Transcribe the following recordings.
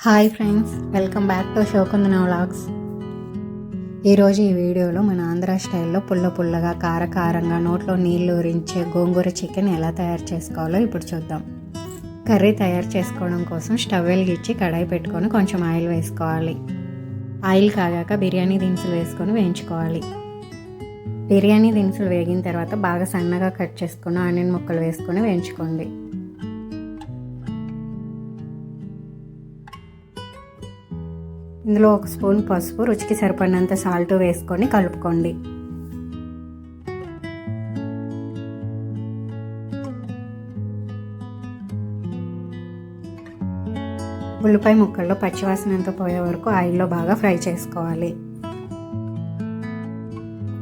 Hi friends, welcome back to Shokundana vlogs. ఈరోజు ఈ వీడియోలో మన ఆంధ్ర స్టైల్లో పుల్లగా కారంగా నోట్లో నీళ్లు ఊరించే గోంగూర చికెన్ ఎలా తయారు చేసుకోవాలో ఇప్పుడు చూద్దాం. కర్రీ తయారు చేసుకోవడం కోసం స్టవ్ వెలిగించి కడాయి పెట్టుకొని కొంచెం ఆయిల్ వేసుకోవాలి. ఆయిల్ కాగాక బిర్యానీ దినుసులు వేసుకొని వేయించుకోవాలి. బిర్యానీ దినుసులు వేగిన తర్వాత బాగా సన్నగా కట్ చేసుకున్న ఆనియన్ ముక్కలు వేసుకొని వేయించుకోండి. ఇందులో 1 స్పూన్ పసుపు, రుచికి సరిపడినంత సాల్ట్ వేసుకొని కలుపుకోండి. ఉల్లిపాయ ముక్కల్లో పచ్చివాసనంతా పోయే వరకు ఆయిల్లో బాగా ఫ్రై చేసుకోవాలి.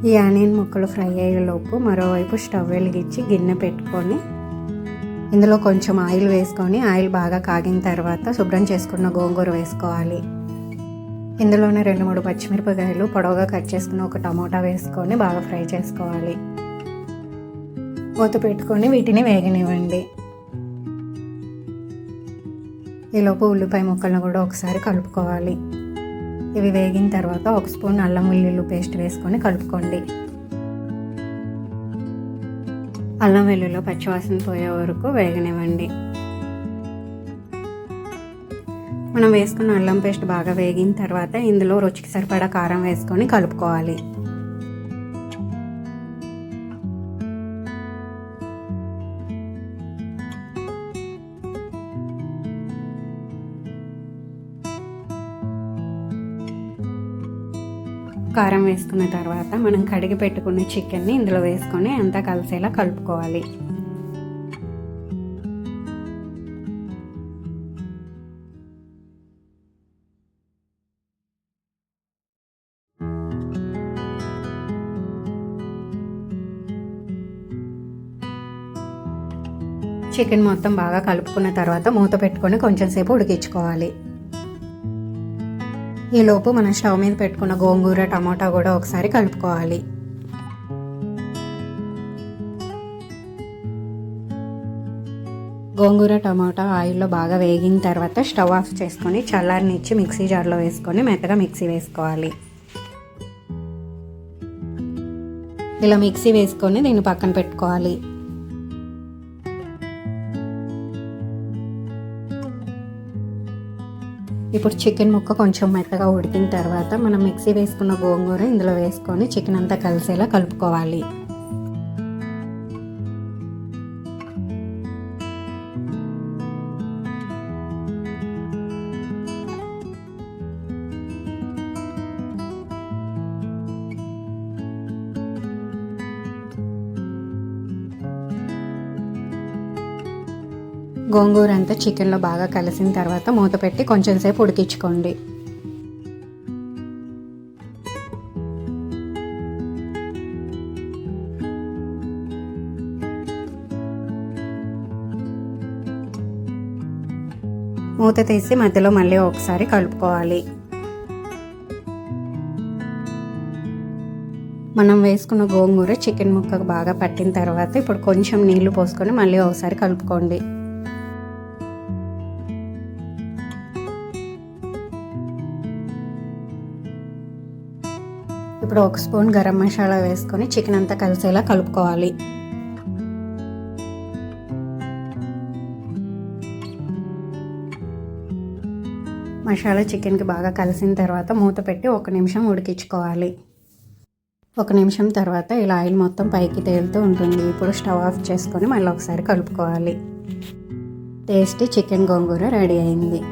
ఈ ఆనియన్ ముక్కలు ఫ్రై అయ్యేలోపు మరోవైపు స్టవ్ వెలిగించి గిన్నె పెట్టుకొని ఇందులో కొంచెం ఆయిల్ వేసుకొని ఆయిల్ బాగా కాగిన తర్వాత శుభ్రం చేసుకున్న గోంగూర వేసుకోవాలి. ఇందులోనే 2-3 పచ్చిమిరపకాయలు పొడవుగా కట్ చేసుకుని ఒక టమోటా వేసుకొని బాగా ఫ్రై చేసుకోవాలి. మూత పెట్టుకొని వీటిని వేగనివ్వండి. ఈలోపు ఉల్లిపాయ ముక్కలను కూడా ఒకసారి కలుపుకోవాలి. ఇవి వేగిన తర్వాత 1 స్పూన్ అల్లం వెల్లుల్లి పేస్ట్ వేసుకొని కలుపుకోండి. అల్లం వెల్లుల్లి పచ్చివాసన పోయే వరకు వేగనివ్వండి. మనం వేసుకున్న అల్లం పేస్ట్ బాగా వేగిన తర్వాత ఇందులో రుచికి సరిపడా కారం వేసుకొని కలుపుకోవాలి. కారం వేసుకున్న తర్వాత మనం కడిగి పెట్టుకున్న చికెన్ని ఇందులో వేసుకొని అంతా కలిసేలా కలుపుకోవాలి. చికెన్ మొత్తం బాగా కలుపుకున్న తర్వాత మూత పెట్టుకొని కొంచెం సేపు ఉడికించుకోవాలి. ఈలోపు మనం స్టవ్ మీద పెట్టుకున్న గోంగూర, టమోటా కూడా ఒకసారి కలుపుకోవాలి. గోంగూర, టమోటా ఆయిల్లో బాగా వేగిన తర్వాత స్టవ్ ఆఫ్ చేసుకొని చల్లారనిచ్చి మిక్సీ జార్లో వేసుకొని మెత్తగా మిక్సీ వేసుకోవాలి. ఇలా మిక్సీ వేసుకొని దీన్ని పక్కన పెట్టుకోవాలి. ఇప్పుడు చికెన్ ముక్క కొంచెం మెత్తగా ఉడికిన తర్వాత మనం మిక్సీ వేసుకున్న గోంగూర ఇందులో వేసుకొని చికెన్ అంతా కలిసేలా కలుపుకోవాలి. గోంగూర అంతా చికెన్లో బాగా కలిసిన తర్వాత మూత పెట్టి కొంచెం సేపు ఉడికించుకోండి. మూత తీసి మధ్యలో మళ్ళీ ఒకసారి కలుపుకోవాలి. మనం వేసుకున్న గోంగూర చికెన్ ముక్కకు బాగా పట్టిన తర్వాత ఇప్పుడు కొంచెం నీళ్లు పోసుకొని మళ్ళీ ఒకసారి కలుపుకోండి. ఇప్పుడు 1 స్పూన్ గరం మసాలా వేసుకొని చికెన్ అంతా కలిసేలా కలుపుకోవాలి. మసాలా చికెన్కి బాగా కలిసిన తర్వాత మూత పెట్టి 1 నిమిషం ఉడికించుకోవాలి. 1 నిమిషం తర్వాత ఇలా ఆయిల్ మొత్తం పైకి తేలుతూ ఉంటుంది. ఇప్పుడు స్టవ్ ఆఫ్ చేసుకొని మళ్ళీ ఒకసారి కలుపుకోవాలి. టేస్టీ చికెన్ గోంగూర రెడీ అయింది.